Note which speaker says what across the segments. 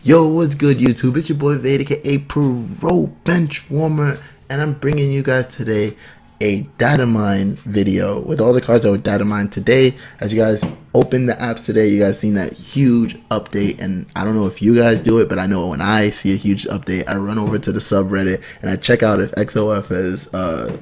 Speaker 1: Yo, what's good YouTube? It's your boy Vade, aka Pro Bench Warmer, and I'm bringing you guys today a data mine video with all the cards that were data mined today. As you guys open the apps today, you guys seen that huge update, and I don't know if you guys do it, but I know when I see a huge update, I run over to the subreddit and I check out if XOF has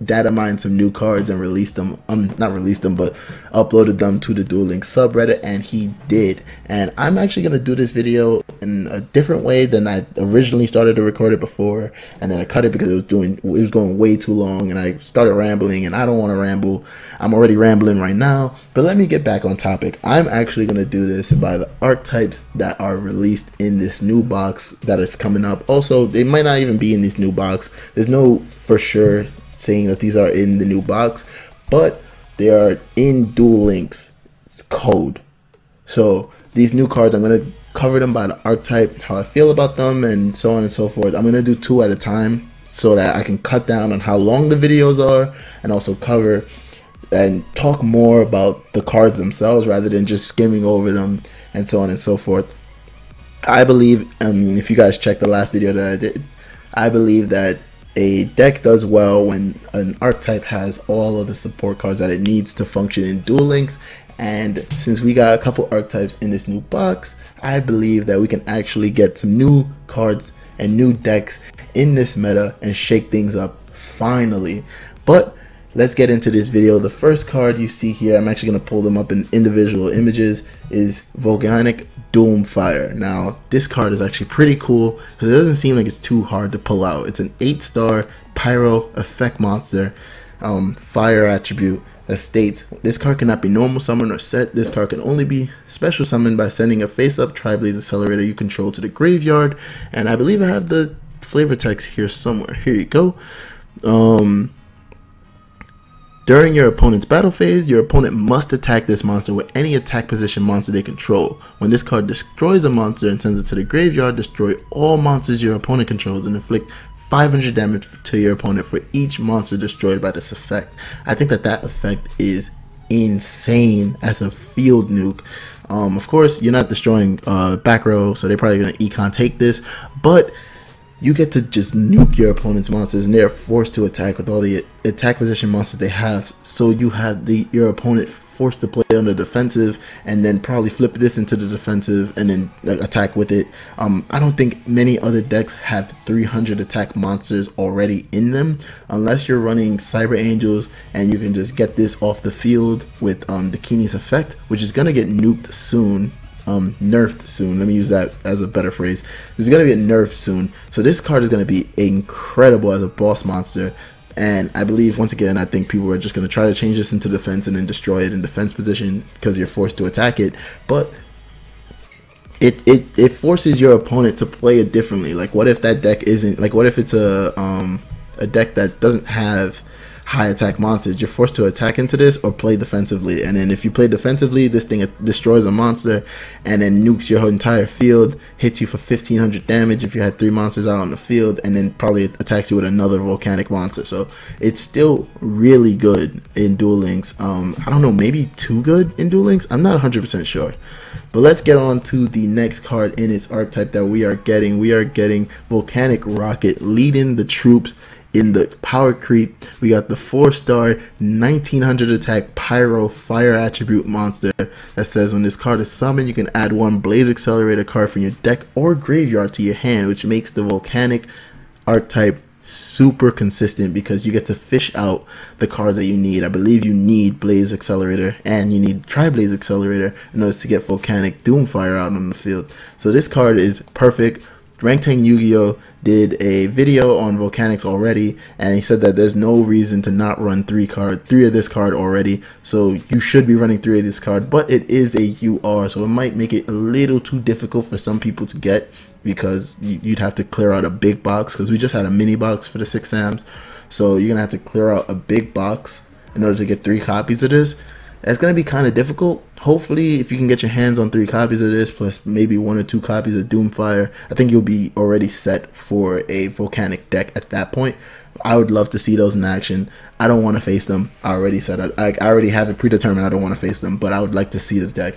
Speaker 1: data mined some new cards and released them, not released them, but uploaded them to the Duel Links subreddit, and he did. And I'm actually going to do this video in a different way than I originally started to record it before, and then I cut it because it was going way too long, and I started rambling, and I don't want to ramble. I'm already rambling right now, but let me get back on topic. I'm actually going to do this by the archetypes that are released in this new box that is coming up. Also, they might not even be in this new box. There's no for sure saying that these are in the new box, but they are in Duel Links code. So these new cards, I'm going to cover them by the archetype, how I feel about them, and so on and so forth. I'm going to do 2 at a time so that I can cut down on how long the videos are, and also cover and talk more about the cards themselves rather than just skimming over them and so on and so forth. I believe, if you guys check the last video that I did, I believe that a deck does well when an archetype has all of the support cards that it needs to function in Duel Links. And since we got a couple archetypes in this new box, I believe that we can actually get some new cards and new decks in this meta and shake things up finally. But let's get into this video. The first card you see here, I'm actually going to pull them up in individual images, is Volcano Doomfire. Now, this card is actually pretty cool because it doesn't seem like it's too hard to pull out. It's an 8-star Pyro effect monster, fire attribute, that states this card cannot be normal summoned or set. This card can only be special summoned by sending a face-up TriBlaze accelerator you control to the graveyard. And I believe I have the flavor text here somewhere. Here you go. During your opponent's battle phase, your opponent must attack this monster with any attack position monster they control. When this card destroys a monster and sends it to the graveyard, destroy all monsters your opponent controls and inflict 500 damage to your opponent for each monster destroyed by this effect. I think that effect is insane as a field nuke. Of course, you're not destroying back row, so they're probably going to econ take this, but you get to just nuke your opponent's monsters, and they're forced to attack with all the attack position monsters they have. So you have your opponent forced to play on the defensive, and then probably flip this into the defensive and then attack with it. I don't think many other decks have 300 attack monsters already in them, unless you're running Cyber Angels and you can just get this off the field with Dakini's effect, which is gonna get nuked soon. Nerfed soon. Let me use that as a better phrase. There's going to be a nerf soon. So this card is going to be incredible as a boss monster. And I believe, once again, I think people are just going to try to change this into defense and then destroy it in defense position because you're forced to attack it. But it forces your opponent to play it differently. Like, what if that deck isn't, like, what if it's a deck that doesn't have high attack monsters? You're forced to attack into this or play defensively, and then if you play defensively, this thing destroys a monster and then nukes your whole entire field, hits you for 1500 damage if you had 3 monsters out on the field, and then probably attacks you with another volcanic monster. So it's still really good in Duel Links. I don't know, maybe too good in Duel Links, I'm not 100% sure. But let's get on to the next card in its archetype that we are getting. We are getting Volcano Rocket, leading the troops in the power creep. We got the 4-star 1900 attack Pyro fire attribute monster that says when this card is summoned, you can add 1 Blaze Accelerator card from your deck or graveyard to your hand, which makes the volcanic archetype super consistent because you get to fish out the cards that you need. I believe you need Blaze Accelerator and you need TriBlaze Accelerator in order to get Volcano Doomfire out on the field. So this card is perfect. Rank 10 Yu-Gi-Oh! Did a video on volcanics already, and he said that there's no reason to not run 3 of this card already. So you should be running 3 of this card, but it is a UR, so it might make it a little too difficult for some people to get because you'd have to clear out a big box, because we just had a mini box for the 6 Sams. So you're gonna have to clear out a big box in order to get 3 copies of this. It's going to be kind of difficult. Hopefully, if you can get your hands on 3 copies of this, plus maybe 1 or 2 copies of Doomfire, I think you'll be already set for a volcanic deck at that point. I would love to see those in action. I don't want to face them. I already said I already have it predetermined. I don't want to face them, but I would like to see the deck.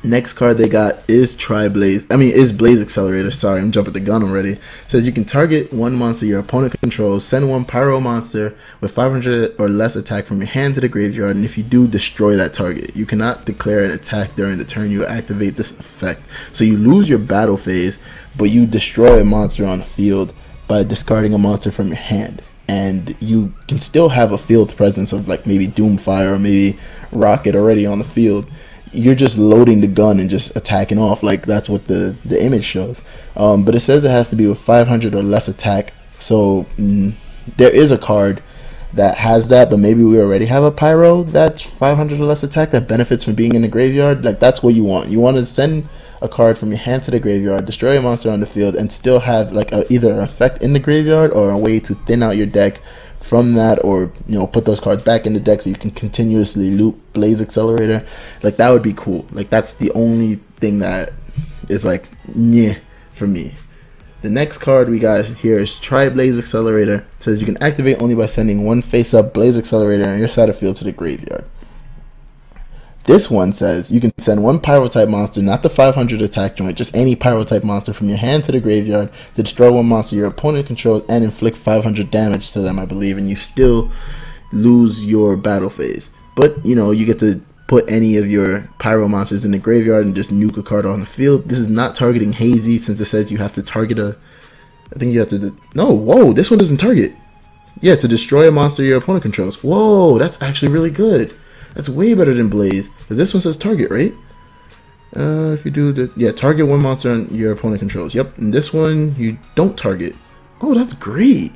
Speaker 1: Next card they got is TriBlaze. Is Blaze Accelerator. Sorry, I'm jumping the gun already. It says you can target one monster your opponent controls, send one Pyro monster with 500 or less attack from your hand to the graveyard, and if you do, destroy that target. You cannot declare an attack during the turn you activate this effect. So you lose your battle phase, but you destroy a monster on the field by discarding a monster from your hand. And you can still have a field presence of like maybe Doomfire or maybe Rocket already on the field. You're just loading the gun and just attacking off, like that's what the image shows. But it says it has to be with 500 or less attack. So there is a card that has that, but maybe we already have a Pyro that's 500 or less attack that benefits from being in the graveyard. Like that's what you want. You want to send a card from your hand to the graveyard, destroy a monster on the field, and still have like either an effect in the graveyard or a way to thin out your deck from that, or put those cards back in the deck so you can continuously loop Blaze Accelerator. Like that would be cool. Like that's the only thing that is like yeah for me. The next card we got here is TriBlaze Accelerator. It says you can activate only by sending one face-up Blaze Accelerator on your side of field to the graveyard. This one says you can send one Pyro type monster, not the 500 attack joint, just any Pyro type monster from your hand to the graveyard to destroy one monster your opponent controls and inflict 500 damage to them, I believe, and you still lose your battle phase. But you get to put any of your Pyro monsters in the graveyard and just nuke a card on the field. This is not targeting Hazy, since it says you have to target whoa, this one doesn't target. Yeah, to destroy a monster your opponent controls. Whoa, that's actually really good. That's way better than Blaze, because this one says target, right? If you do target one monster on your opponent controls. Yep, and this one you don't target. Oh, that's great.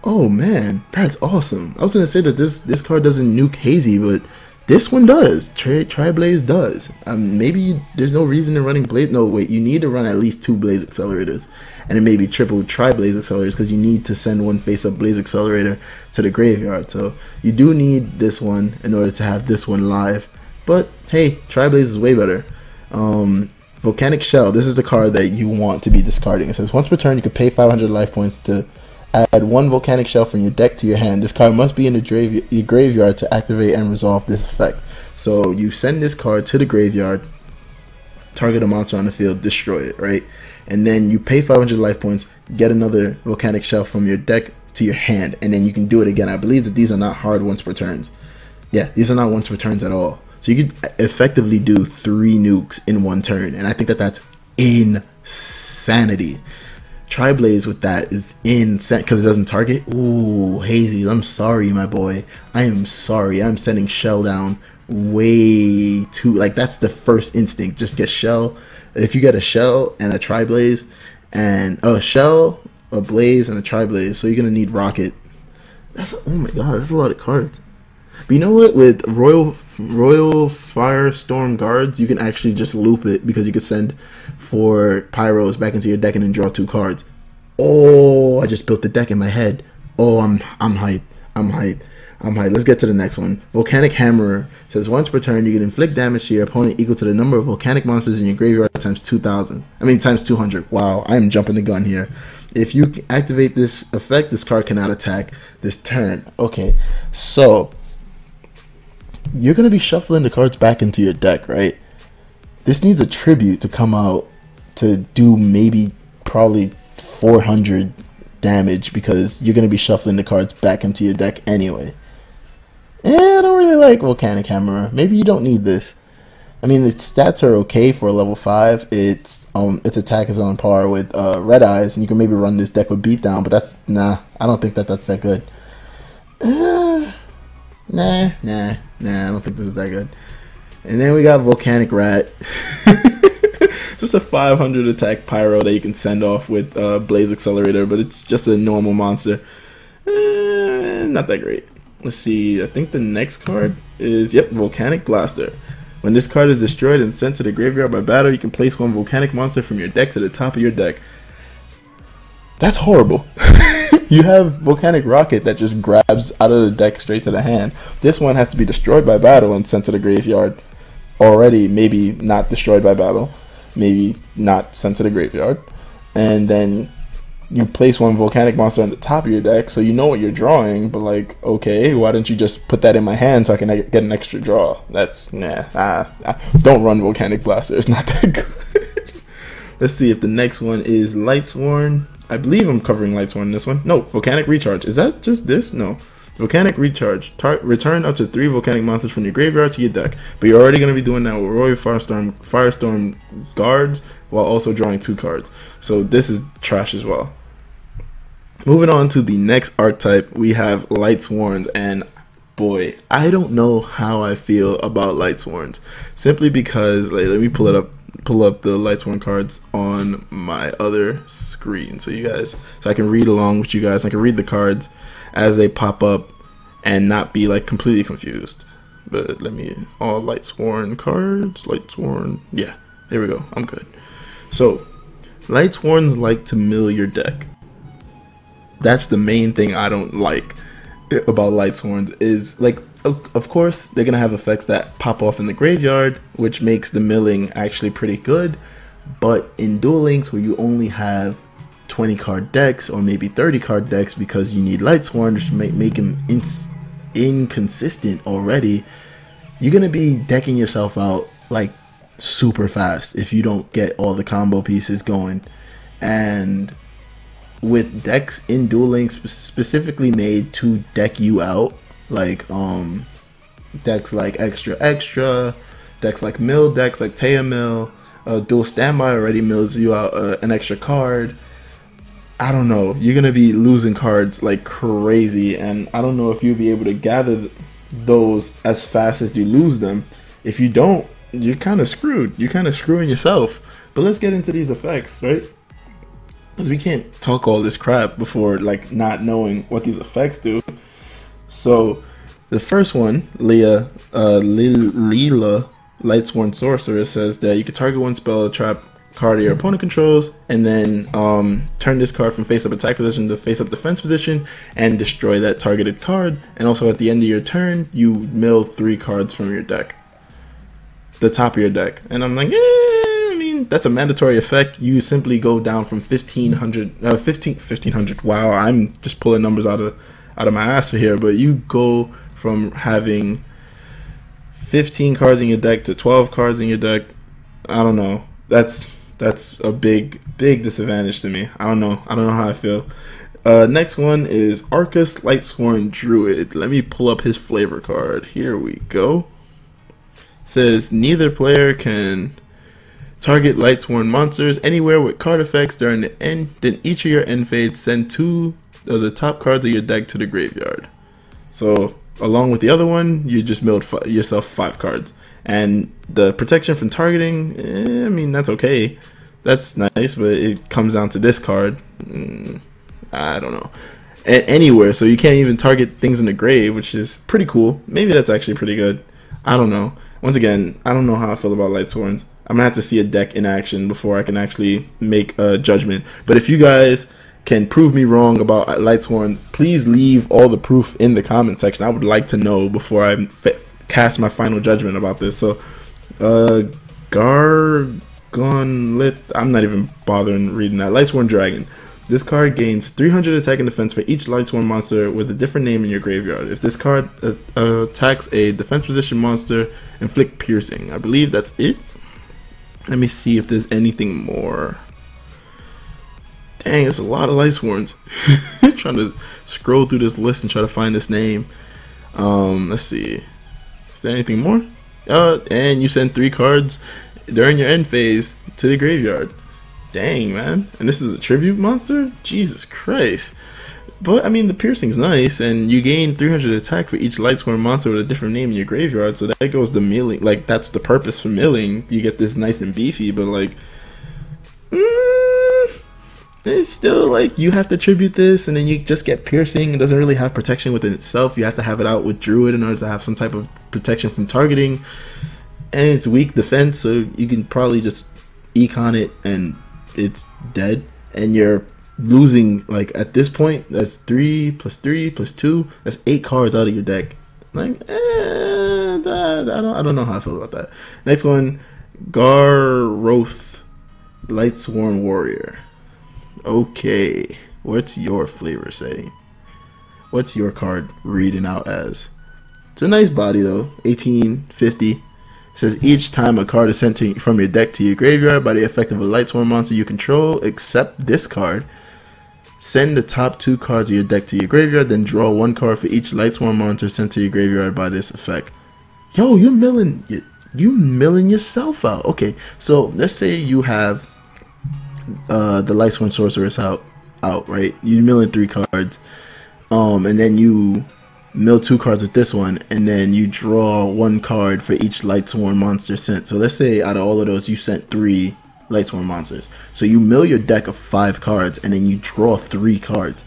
Speaker 1: Oh man, that's awesome. I was gonna say that this card doesn't nuke Hazy, but this one does. TriBlaze does. Maybe there's no reason to running Blaze. No, wait, you need to run at least 2 Blaze Accelerators. And it may be triple TriBlaze Accelerators, because you need to send one face-up Blaze Accelerator to the graveyard. So you do need this one in order to have this one live. But hey, TriBlaze is way better. Volcano Shell, this is the card that you want to be discarding. It says once per turn you can pay 500 life points to add one Volcano Shell from your deck to your hand. This card must be in your graveyard to activate and resolve this effect. So you send this card to the graveyard, target a monster on the field, destroy it, right? And then you pay 500 life points, get another Volcano Shell from your deck to your hand, and then you can do it again. I believe that these are not hard once per turns. Yeah, these are not once per turns at all. So you could effectively do 3 nukes in one turn, and I think that that's insanity. TriBlaze with that is insane because it doesn't target. Ooh, Hazy, I'm sorry, my boy. I am sorry. I'm sending Shell down way too. Like, that's the first instinct. Just get Shell. If you get a Shell and a TriBlaze, and a Shell, a Blaze, and a TriBlaze, so you're gonna need Rocket. That's, oh my god, that's a lot of cards. But you know what? With Royal Firestorm Guards, you can actually just loop it, because you could send 4 Pyros back into your deck and then draw 2 cards. Oh, I just built the deck in my head. Oh, I'm hyped. I'm hyped. Let's get to the next one. Volcano Hammerer says once per turn you can inflict damage to your opponent equal to the number of volcanic monsters in your graveyard times 200. Wow, I am jumping the gun here. If you activate this effect, this card cannot attack this turn. Okay, so you're going to be shuffling the cards back into your deck, right? This needs a tribute to come out to do probably 400 damage, because you're going to be shuffling the cards back into your deck anyway. I don't really like Volcano Hammerer. Maybe you don't need this. I mean, its stats are okay for a level 5. Its attack is on par with Red Eyes, and you can maybe run this deck with Beatdown, but that's, nah, I don't think that's that good. Nah, I don't think this is that good. And then we got Volcanic Rat. Just a 500 attack Pyro that you can send off with Blaze Accelerator, but it's just a normal monster. Not that great. Let's see, I think the next card is, yep, Volcano Blaster. When this card is destroyed and sent to the graveyard by battle, you can place 1 volcanic monster from your deck to the top of your deck. That's horrible. You have Volcano Rocket that just grabs out of the deck straight to the hand. This one has to be destroyed by battle and sent to the graveyard. Already, maybe not destroyed by battle. Maybe not sent to the graveyard. And then you place one volcanic monster on the top of your deck, so you know what you're drawing. But like, okay, why don't you just put that in my hand so I can get an extra draw? That's don't run Volcanic Blaster. It's not that good. Let's see if the next one is Lightsworn. I believe I'm covering Lightsworn in this one. No, Volcanic Recharge. Is that just this? No. Volcanic Recharge. Return up to 3 volcanic monsters from your graveyard to your deck. But you're already going to be doing that with Royal Firestorm guards while also drawing 2 cards. So this is trash as well. Moving on to the next archetype, we have Lightsworns, and boy, I don't know how I feel about Lightsworns. Simply because, like, let me pull up the Lightsworn cards on my other screen so I can read along with you guys. I can read the cards as they pop up and not be like completely confused. But let me, all Lightsworn cards, Lightsworn, yeah, there we go, I'm good. So Lightsworns like to mill your deck. That's the main thing I don't like about Lightsworns, is like, of course they're gonna have effects that pop off in the graveyard, which makes the milling actually pretty good. But in Duel Links, where you only have 20 card decks or maybe 30 card decks because you need Lightsworn, which make them inconsistent already, you're gonna be decking yourself out like super fast if you don't get all the combo pieces going. And with decks in Duel Links specifically made to deck you out, like decks like extra, decks like mill, decks like Taya Mill, Dual Standby already mills you out an extra card. I don't know, you're gonna be losing cards like crazy, and I don't know if you'll be able to gather those as fast as you lose them. If you don't, you're kind of screwed. You're kind of screwing yourself. But let's get into these effects, right? Because we can't talk all this crap before like not knowing what these effects do. So the first one, Leela Lightsworn Sorceress, says that you can target one spell, trap card your opponent controls, and then turn this card from face up attack position to face up defense position and destroy that targeted card. And also at the end of your turn, you mill 3 cards from your deck, the top of your deck. And I'm like, I mean, that's a mandatory effect. You simply go down from 1500. Wow, I'm just pulling numbers out of my ass here, but you go from having 15 cards in your deck to 12 cards in your deck. I don't know. That's a big disadvantage to me. I don't know how I feel. Next one is Arcus Lightsworn Druid. Let me pull up his flavor card. Here we go. It says neither player can target Lightsworn monsters anywhere with card effects during the end. Then each of your end phase send 2 of the top cards of your deck to the graveyard. So along with the other one, you just milled yourself 5 cards. And the protection from targeting, I mean, that's okay. That's nice, but it comes down to this card. I don't know. Anywhere, so you can't even target things in the grave, which is pretty cool. Maybe that's actually pretty good. I don't know. Once again, I don't know how I feel about Lightsworns. I'm gonna have to see a deck in action before I can actually make a judgment. But if you guys can prove me wrong about Lightsworn, please leave all the proof in the comment section. I would like to know before I cast my final judgment about this. So Gargonlet, I'm not even bothering reading that. Lightsworn Dragon. This card gains 300 attack and defense for each Lightsworn monster with a different name in your graveyard. If this card attacks a defense position monster, inflict piercing. I believe that's it. Let me see if there's anything more. Dang, it's a lot of Lightsworns. Trying to scroll through this list and try to find this name. Let's see. Is there anything more? And you send 3 cards during your end phase to the graveyard. Dang, man. And this is a tribute monster? Jesus Christ. But, I mean, the piercing's nice, and you gain 300 attack for each Lightsworn monster with a different name in your graveyard, so that goes to milling. Like, that's the purpose for milling. You get this nice and beefy, but, like, it's still, like, you have to tribute this, and then you just get piercing. It doesn't really have protection within itself. You have to have it out with Druid in order to have some type of protection from targeting. And it's weak defense, so you can probably just econ it, and it's dead. And you're losing, like, at this point, that's 3 plus 3 plus 2. That's 8 cards out of your deck. Like, I don't know how I feel about that. Next one, Garroth Lightsworn Warrior. Okay, what's your flavor say? What's your card reading out as? It's a nice body though, 1850. It says each time a card is sent from your deck to your graveyard by the effect of a Lightsworn monster you control, except this card, send the top 2 cards of your deck to your graveyard, then draw 1 card for each Lightsworn monster sent to your graveyard by this effect. Yo, you're milling yourself out. Okay, so let's say you have the Lightsworn Sorceress out, right? You milling 3 cards, and then you mill 2 cards with this one, and then you draw 1 card for each Lightsworn monster sent. So let's say out of all of those you sent 3 Lightsworn monsters. So you mill your deck of 5 cards, and then you draw 3 cards.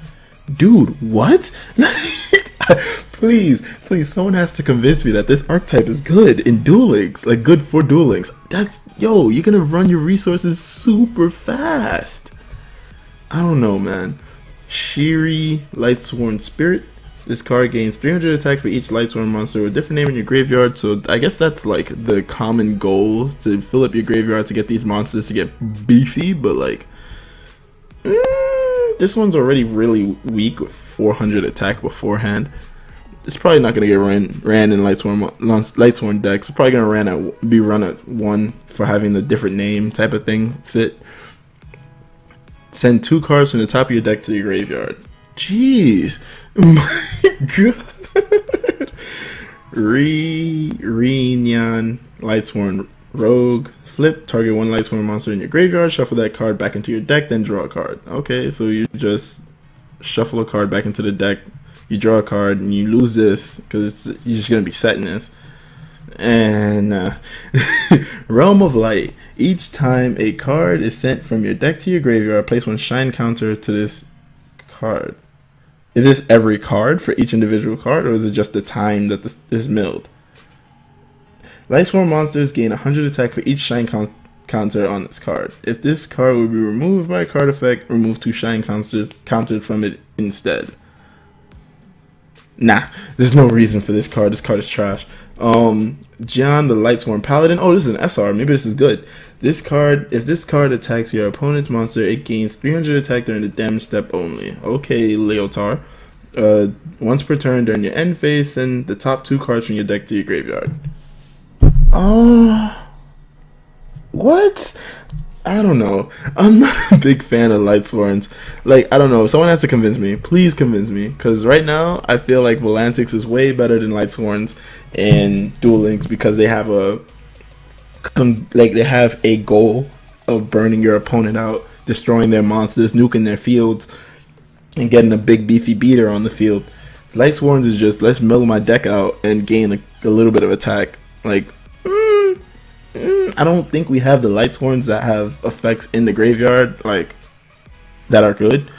Speaker 1: Dude, what? Please, someone has to convince me that this archetype is good in Duel Links, like good for Duel Links. Yo, you're gonna run your resources super fast. I don't know, man. Dreary Lightsworn Spirit. This card gains 300 attack for each Lightsworn monster with a different name in your graveyard. So I guess that's like the common goal, to fill up your graveyard to get these monsters to get beefy. But like, this one's already really weak with 400 attack beforehand. It's probably not gonna get ran in Lightsworn decks. It's probably gonna be run at 1 for having the different name type of thing fit. Send 2 cards from the top of your deck to your graveyard. Jeez, my god. Renyan Lightsworn Rogue. Flip, target 1 Lightsworn monster in your graveyard, shuffle that card back into your deck, then draw a card. Okay, so you just shuffle a card back into the deck, you draw a card, and you lose this because you're just gonna be setting this. And Realm of Light. Each time a card is sent from your deck to your graveyard, place 1 shine counter to this card. Is this every card for each individual card, or is it just the time that this is milled? Lightsworn monsters gain 100 attack for each shine counter on this card. If this card will be removed by a card effect, remove 2 shine countered from it instead. Nah, there's no reason for this card. This card is trash. John the Lightsworn Paladin. Oh, this is an SR. Maybe this is good. This card, if this card attacks your opponent's monster, it gains 300 attack during the damage step only. Okay, Leotar. Once per turn during your end phase, send the top 2 cards from your deck to your graveyard. What? I don't know. I'm not a big fan of Lightsworns. Like, I don't know. Someone has to convince me. Please convince me. Because right now, I feel like Volantics is way better than Lightsworns in Duel Links because they have a goal of burning your opponent out, destroying their monsters, nuking their fields, and getting a big beefy beater on the field. Lightsworns is just, let's mill my deck out and gain a little bit of attack. Like, I don't think we have the Lightsworns that have effects in the graveyard, like, that are good.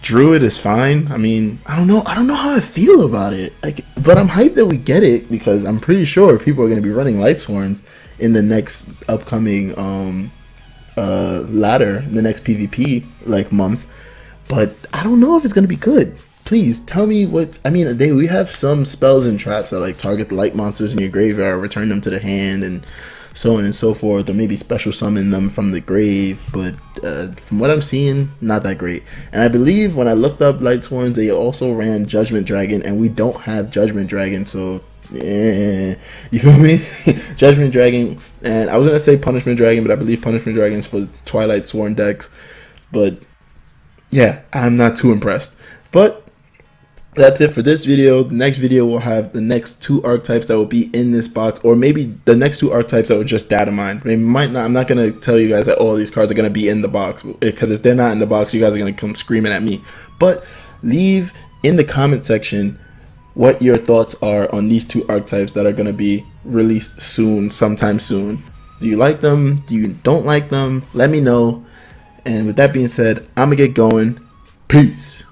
Speaker 1: Druid is fine. I mean, I don't know how I feel about it. Like, but I'm hyped that we get it because I'm pretty sure people are going to be running Lightsworns in the next upcoming ladder, the next PvP like month. But I don't know if it's going to be good. Please tell me what. I mean, we have some spells and traps that like target the light monsters in your graveyard, return them to the hand, and so on and so forth, or maybe special summon them from the grave. But from what I'm seeing, not that great. And I believe when I looked up Lightsworns, they also ran Judgment Dragon, and we don't have Judgment Dragon, so you feel me? Judgment Dragon, and I was gonna say Punishment Dragon, but I believe Punishment Dragon is for Twilight Sworn decks. But yeah, I'm not too impressed. But that's it for this video. The next video will have the next 2 archetypes that will be in this box, or maybe the next 2 archetypes that will just data mine. They might not. I'm not gonna tell you guys that all these cards are gonna be in the box, because if they're not in the box, you guys are gonna come screaming at me. But leave in the comment section what your thoughts are on these 2 archetypes that are gonna be released soon, sometime soon. Do you like them? Do you don't like them? Let me know. And with that being said, I'm gonna get going. Peace.